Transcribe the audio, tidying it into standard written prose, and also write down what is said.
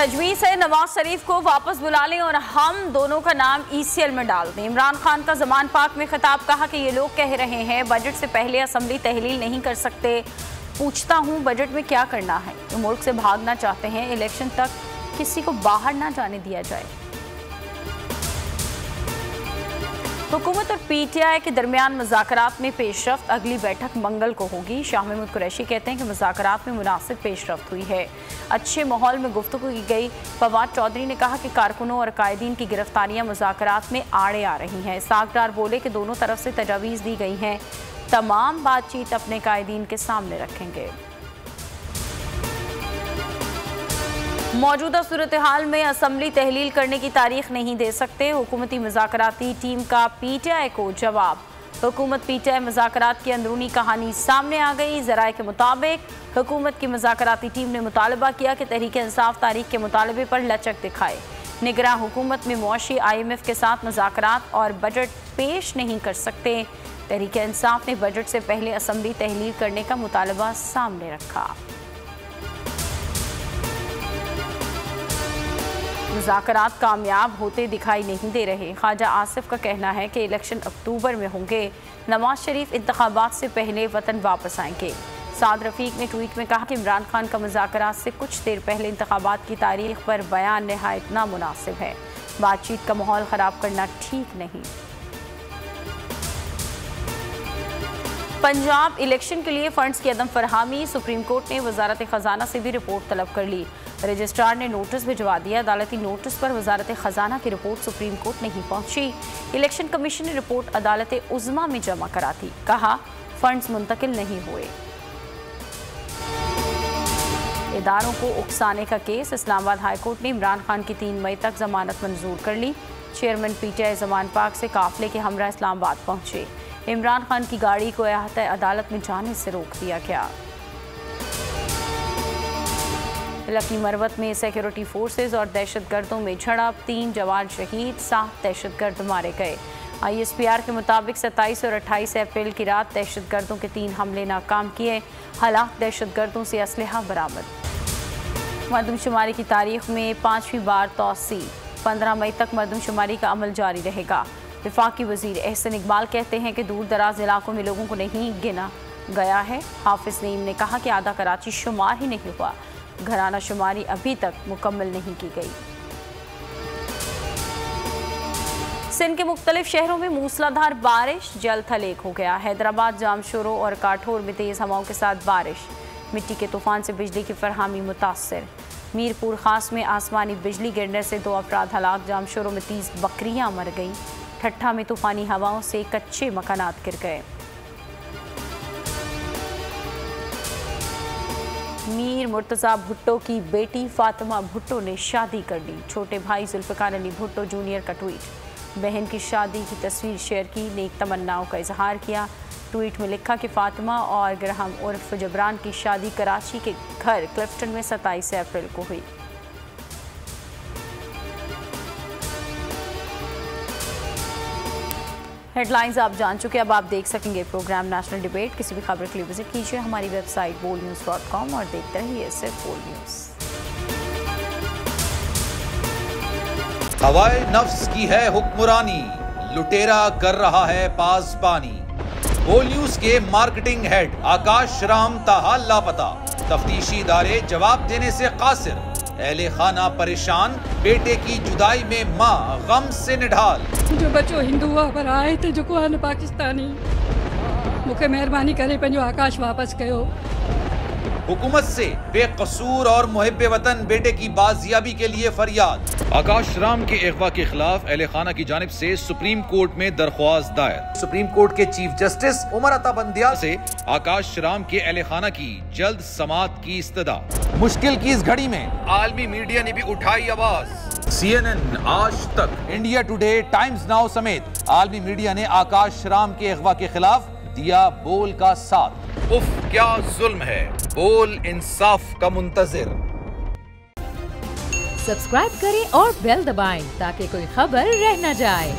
तजवीज़ है नवाज शरीफ को वापस बुला लें और हम दोनों का नाम ECL में डाल दें। इमरान खान का ज़मान पाक में खिताब, कहा कि ये लोग कह रहे हैं बजट से पहले असम्बली तहलील नहीं कर सकते। पूछता हूँ बजट में क्या करना है? ये मुल्क से भागना चाहते हैं, इलेक्शन तक किसी को बाहर ना जाने दिया जाए। हुकूमत और PTI के दरमियान मुज़ाकरात में पेशरफ्त, अगली बैठक मंगल को होगी। शाह महमूद कुरैशी कहते हैं कि मुज़ाकरात में मुनासिब पेशरफ्त हुई है, अच्छे माहौल में गुफ्तगू की गई। फवाद चौधरी ने कहा कि कारकुनों और कायदीन की गिरफ्तारियां मुज़ाकरात में आड़े आ रही हैं। सागदार बोले कि दोनों तरफ से तजावीज़ दी गई हैं, तमाम बातचीत अपने कायदीन के सामने रखेंगे। मौजूदा सूरत हाल में असम्बली तहलील करने की तारीख नहीं दे सकते, हुकूमती मुज़ाकराती टीम का PTI को जवाब। हुकूमत PTI मुज़ाकरात की अंदरूनी कहानी सामने आ गई। ज़राए के मुताबिक हुकूमत की मुज़ाकराती टीम ने मुतालबा किया कि तहरीक इंसाफ तारीख के मुतालबे पर लचक दिखाए। निगरां हुकूमत में मुआशी IMF के साथ मुज़ाकरात और बजट पेश नहीं कर सकते। तहरीक इंसाफ ने बजट से पहले असम्बली तहलील करने का मुतालबा सामने रखा। मुज़ाकरात कामयाब होते दिखाई नहीं दे रहे। ख्वाजा आसिफ का कहना है कि इलेक्शन अक्टूबर में होंगे। नवाज शरीफ इंतखाबात से पहले वतन वापस आएंगे। साद रफ़ीक ने ट्वीट में कहा कि इमरान खान का मुज़ाकरात से कुछ देर पहले इंतखाबात की तारीख पर बयान नहायत नामुनासिब है। बातचीत का माहौल ख़राब करना ठीक नहीं। पंजाब इलेक्शन के लिए फंड्स की अदम फरहमी, सुप्रीम कोर्ट ने वजारत ख़जाना से भी रिपोर्ट तलब कर ली। रजिस्ट्रार ने नोटिस भिजवा दिया। अदालती नोटिस पर वजारत ख़जाना की रिपोर्ट सुप्रीम कोर्ट नहीं पहुंची। इलेक्शन कमीशन ने रिपोर्ट अदालत उज़्मा में जमा करा दी। कहा फंड्स मुंतकिल नहीं हुए। इदारों को उकसाने का केस, इस्लामाबाद हाई कोर्ट ने इमरान खान की 3 मई तक जमानत मंजूर कर ली। चेयरमैन PTI ज़मान पाक से काफिले के हमरा इस्लामाबाद पहुंचे। इमरान खान की गाड़ी को अहाता अदालत में जाने से रोक दिया गया। लकी मरवत में सिक्योरिटी फोर्सेज और दहशतगर्दों में झड़प, 3 जवान शहीद, 7 दहशतगर्द मारे गए। ISPR के मुताबिक 27 और 28 अप्रैल की रात दहशतगर्दों के 3 हमले नाकाम किए। हलाक दहशतगर्दों से असलहा बरामद। मरदमशुमारी की तारीख में 5वीं बार तौसी, 15 मई तक मरदमशुमारी का अमल जारी रहेगा। वफाकी वजीर एहसन इकबाल कहते हैं कि दूर दराज इलाकों में लोगों को नहीं गिना गया है। हाफिज नईम ने कहा कि आधा कराची शुमार ही नहीं हुआ, घराना शुमारी अभी तक मुकम्मल नहीं की गई। सिंध के मुख्तलिफ शहरों में मूसलाधार बारिश, जल थल एक हो गया। हैदराबाद, जामशोरो और काठोर में तेज़ हवाओं के साथ बारिश, मिट्टी के तूफान से बिजली की फरहमी मुतासर। मीरपुर खास में आसमानी बिजली गिरने से 2 अफराद हलाक। जामशोरो में 30 बकरियां मर गईं। ठट्ठा में तूफानी हवाओं से कच्चे मकानात गिर गए। मीर मुर्तज़ा भुट्टो की बेटी फातिमा भुट्टो ने शादी कर ली। छोटे भाई जुल्फ़िकार अली भुट्टो जूनियर का ट्वीट, बहन की शादी की तस्वीर शेयर की, नेक तमन्नाओं का इजहार किया। ट्वीट में लिखा कि फातिमा और ग्राहम उर्फ जबरान की शादी कराची के घर क्लिफ्टन में 27 अप्रैल को हुई। हेडलाइंस आप जान चुके, अब आप देख सकेंगे प्रोग्राम नेशनल डिबेट। किसी भी खबर के लिए विजिट कीजिए हमारी वेबसाइट bolnews.com और देखते रहिए सिर्फ बोल न्यूज़। हवाए नफ्स की है हुक्मरानी, लुटेरा कर रहा है पासबानी। बोल न्यूज के मार्केटिंग हेड आकाश राम ताहा लापता, तफ्तीशी इदारे जवाब देने से कासिर। अहले खाना परेशान, बेटे की जुदाई में माँ गम से निढाल। जो बच्चो हिंदू हुआ पर आए थे जो को पाकिस्तानी, मुझे मेहरबानी करे पंहिंजो आकाश वापस कयो। हुकूमत से बेकसूर और मुहिब्बे वतन बेटे की बाजियाबी के लिए फरियाद। आकाश राम के अगवा के खिलाफ अहले खाना की जानिब से सुप्रीम कोर्ट में दरख्वास्त दायर। सुप्रीम कोर्ट के चीफ जस्टिस उमर अता बंदियाल से आकाश राम के अहले खाना की जल्द समाअत की इस्तदा। मुश्किल की इस घड़ी में आलमी मीडिया ने भी उठाई आवाज। CNN, आज तक, इंडिया टुडे, टाइम्स नाउ समेत आलमी मीडिया ने आकाश राम के अगवा के खिलाफ दिया बोल का साथ। उफ क्या जुल्म है, बोल इंसाफ का मुंतजिर। सब्सक्राइब करें और बेल दबाएं ताकि कोई खबर रह न जाए।